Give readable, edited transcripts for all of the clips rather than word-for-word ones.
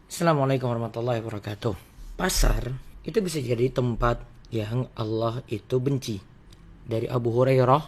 Assalamualaikum warahmatullahi wabarakatuh. Pasar itu bisa jadi tempat yang Allah itu benci. Dari Abu Hurairah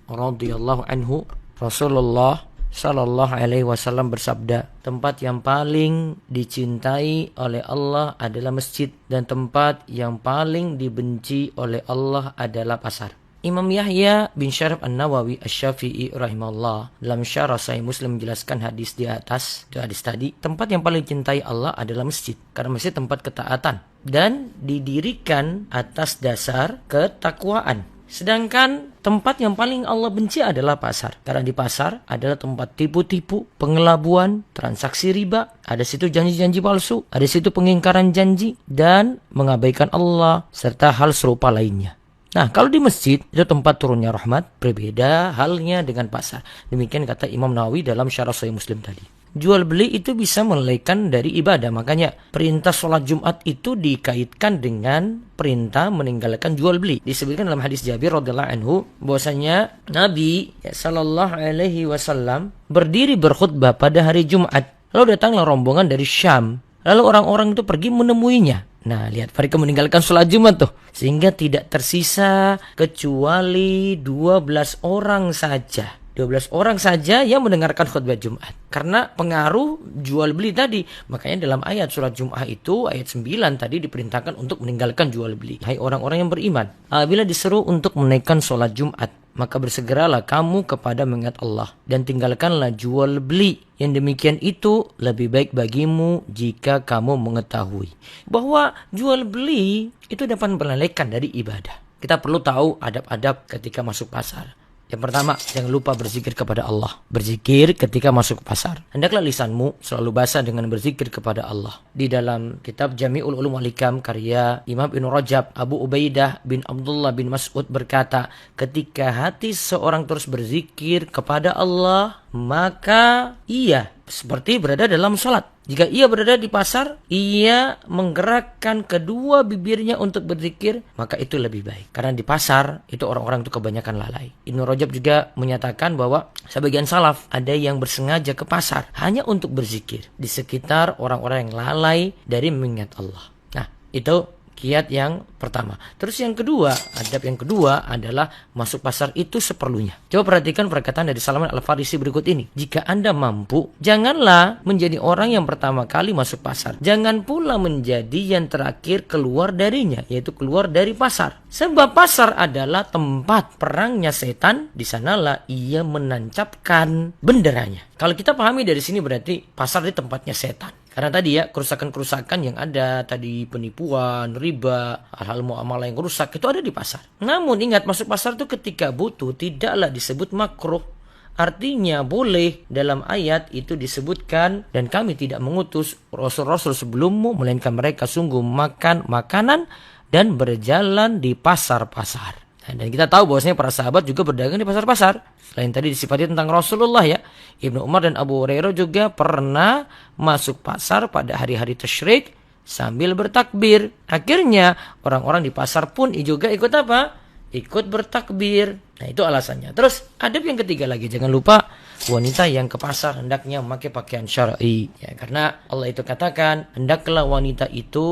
radhiyallahu anhu, Rasulullah sallallahu alaihi wasallam bersabda, tempat yang paling dicintai oleh Allah adalah masjid dan tempat yang paling dibenci oleh Allah adalah pasar. Imam Yahya bin Syaraf An-Nawawi Asy-Syafi'i rahimahullah dalam syarah Sahih Muslim menjelaskan hadis di atas, itu hadis tadi, tempat yang paling dicintai Allah adalah masjid. Karena masjid tempat ketaatan dan didirikan atas dasar ketakwaan. Sedangkan tempat yang paling Allah benci adalah pasar. Karena di pasar adalah tempat tipu-tipu, pengelabuan, transaksi riba, ada situ janji-janji palsu, ada situ pengingkaran janji dan mengabaikan Allah serta hal serupa lainnya. Nah, kalau di masjid itu tempat turunnya rahmat, berbeda halnya dengan pasar. Demikian kata Imam Nawawi dalam syarah Sahih Muslim tadi. Jual beli itu bisa melalaikan dari ibadah. Makanya perintah sholat Jumat itu dikaitkan dengan perintah meninggalkan jual beli. Disebutkan dalam hadis Jabir radhiyallahu anhu bahwasanya Nabi sallallahu alaihi wasallam berdiri berkhutbah pada hari Jumat. Lalu datanglah rombongan dari Syam. Lalu orang-orang itu pergi menemuinya. Nah, lihat, mereka meninggalkan sholat Jumat tuh. Sehingga tidak tersisa kecuali 12 orang saja. 12 orang saja yang mendengarkan khutbah Jumat. Karena pengaruh jual beli tadi. Makanya dalam ayat surat Jum'ah itu, ayat 9 tadi diperintahkan untuk meninggalkan jual beli. Hai orang-orang yang beriman, apabila diseru untuk menaikkan sholat Jumat, maka bersegeralah kamu kepada mengingat Allah dan tinggalkanlah jual beli. Yang demikian itu lebih baik bagimu jika kamu mengetahui bahwa jual beli itu dapat melalaikan dari ibadah. Kita perlu tahu adab-adab ketika masuk pasar. Yang pertama, jangan lupa berzikir kepada Allah. Berzikir ketika masuk pasar. Hendaklah lisanmu selalu basah dengan berzikir kepada Allah. Di dalam kitab Jami'ul Ulum wal Hikam karya Imam Ibnu Rajab, Abu Ubaidah bin Abdullah bin Mas'ud berkata, ketika hati seorang terus berzikir kepada Allah, maka ia seperti berada dalam sholat. Jika ia berada di pasar, ia menggerakkan kedua bibirnya untuk berzikir, maka itu lebih baik. Karena di pasar, itu orang-orang itu kebanyakan lalai. Ibnu Rajab juga menyatakan bahwa sebagian salaf ada yang bersengaja ke pasar hanya untuk berzikir di sekitar orang-orang yang lalai dari mengingat Allah. Nah, itu kiat yang pertama. Terus yang kedua, adab yang kedua adalah masuk pasar itu seperlunya. Coba perhatikan perkataan dari Salman Al-Farisi berikut ini. Jika Anda mampu, janganlah menjadi orang yang pertama kali masuk pasar. Jangan pula menjadi yang terakhir keluar darinya, yaitu keluar dari pasar. Sebab pasar adalah tempat perangnya setan, di sanalah ia menancapkan benderanya. Kalau kita pahami dari sini berarti pasar di tempatnya setan. Karena tadi ya, kerusakan-kerusakan yang ada, tadi penipuan, riba, hal-hal muamalah yang rusak, itu ada di pasar. Namun ingat, masuk pasar itu ketika butuh, tidaklah disebut makruh. Artinya boleh, dalam ayat itu disebutkan, dan kami tidak mengutus rasul-rasul sebelummu, melainkan mereka sungguh makan makanan dan berjalan di pasar-pasar. Dan kita tahu bahwasanya para sahabat juga berdagang di pasar-pasar. Selain tadi disifati tentang Rasulullah ya, Ibnu Umar dan Abu Hurairah juga pernah masuk pasar pada hari-hari tasyrik sambil bertakbir. Akhirnya orang-orang di pasar pun juga ikut apa? Ikut bertakbir. Nah, itu alasannya. Terus adab yang ketiga lagi, jangan lupa wanita yang ke pasar hendaknya memakai pakaian syar'i. Ya, karena Allah itu katakan, hendaklah wanita itu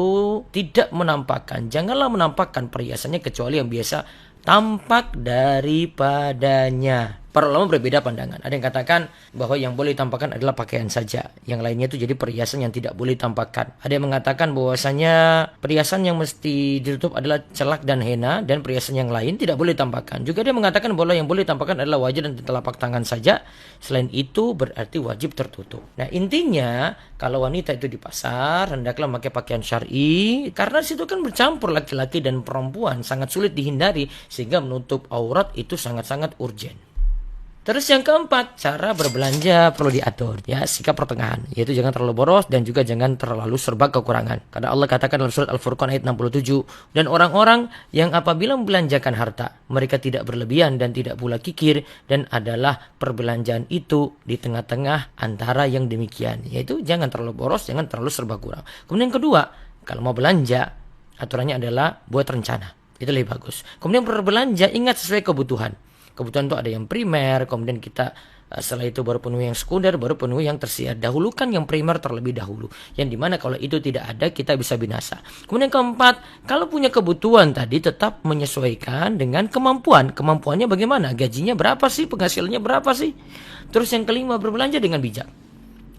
tidak menampakkan, janganlah menampakkan perhiasannya kecuali yang biasa tampak daripadanya. Para ulama berbeda pandangan. Ada yang katakan bahwa yang boleh ditampakkan adalah pakaian saja. Yang lainnya itu jadi perhiasan yang tidak boleh ditampakkan. Ada yang mengatakan bahwasanya perhiasan yang mesti ditutup adalah celak dan henna, dan perhiasan yang lain tidak boleh ditampakkan. Juga dia mengatakan bahwa yang boleh ditampakkan adalah wajah dan telapak tangan saja. Selain itu berarti wajib tertutup. Nah, intinya kalau wanita itu di pasar hendaklah memakai pakaian syar'i, karena situ kan bercampur laki-laki dan perempuan, sangat sulit dihindari, sehingga menutup aurat itu sangat-sangat urgen. Terus yang keempat, cara berbelanja perlu diatur, ya, sikap pertengahan, yaitu jangan terlalu boros dan juga jangan terlalu serba kekurangan. Karena Allah katakan dalam surat Al-Furqan ayat 67, dan orang-orang yang apabila membelanjakan harta, mereka tidak berlebihan dan tidak pula kikir, dan adalah perbelanjaan itu di tengah-tengah antara yang demikian, yaitu jangan terlalu boros, jangan terlalu serba kurang. Kemudian yang kedua, kalau mau belanja, aturannya adalah buat rencana, itu lebih bagus. Kemudian berbelanja ingat sesuai kebutuhan. Kebutuhan itu ada yang primer, kemudian kita Setelah itu baru penuhi yang sekunder, baru penuhi yang tersier. Dahulukan yang primer terlebih dahulu. Yang dimana kalau itu tidak ada, kita bisa binasa. Kemudian keempat, kalau punya kebutuhan tadi tetap menyesuaikan dengan kemampuan. Kemampuannya bagaimana? Gajinya berapa sih? Penghasilannya berapa sih? Terus yang kelima, berbelanja dengan bijak.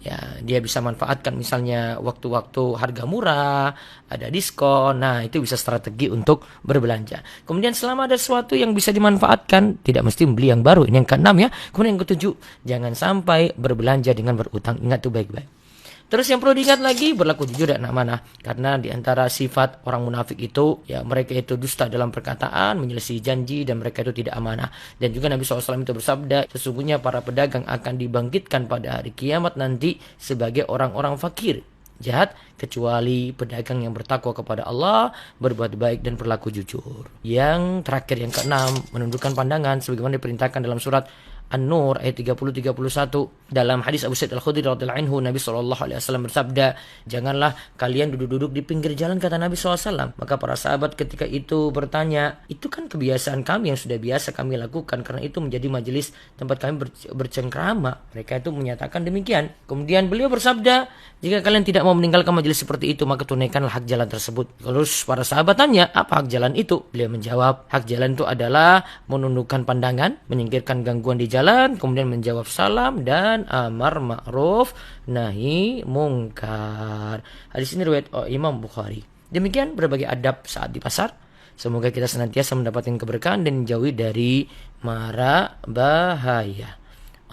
Ya, dia bisa manfaatkan misalnya waktu-waktu harga murah, ada diskon. Nah, itu bisa strategi untuk berbelanja. Kemudian selama ada sesuatu yang bisa dimanfaatkan, tidak mesti membeli yang baru. Ini yang keenam ya. Kemudian yang ketujuh, jangan sampai berbelanja dengan berutang. Ingat tuh baik-baik. Terus yang perlu diingat lagi, berlaku jujur dan amanah. Karena di antara sifat orang munafik itu, ya mereka itu dusta dalam perkataan, menyelesaikan janji, dan mereka itu tidak amanah. Dan juga Nabi SAW itu bersabda, sesungguhnya para pedagang akan dibangkitkan pada hari kiamat nanti sebagai orang-orang fakir, jahat, kecuali pedagang yang bertakwa kepada Allah, berbuat baik dan berlaku jujur. Yang terakhir, yang keenam, menundukkan pandangan sebagaimana diperintahkan dalam surat An-Nur ayat 30-31. Dalam hadis Abu Sa'id Al-Khudri radhiyallahu anhu, Nabi SAW bersabda, janganlah kalian duduk-duduk di pinggir jalan, kata Nabi SAW. Maka para sahabat ketika itu bertanya, itu kan kebiasaan kami yang sudah biasa kami lakukan, karena itu menjadi majelis tempat kami bercengkrama. Mereka itu menyatakan demikian. Kemudian beliau bersabda, jika kalian tidak mau meninggalkan majelis seperti itu, maka tunaikanlah hak jalan tersebut. Terus para sahabat tanya, apa hak jalan itu? Beliau menjawab, hak jalan itu adalah menundukkan pandangan, menyingkirkan gangguan di jalan, kemudian menjawab salam, dan amar ma'ruf nahi mungkar. Hadis ini riwayat Imam Bukhari. Demikian berbagai adab saat di pasar. Semoga kita senantiasa mendapatkan keberkahan dan menjauhi dari mara bahaya.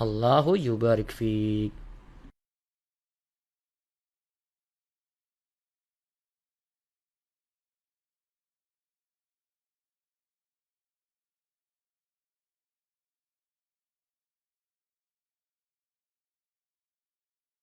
Allahu yubarik fiik.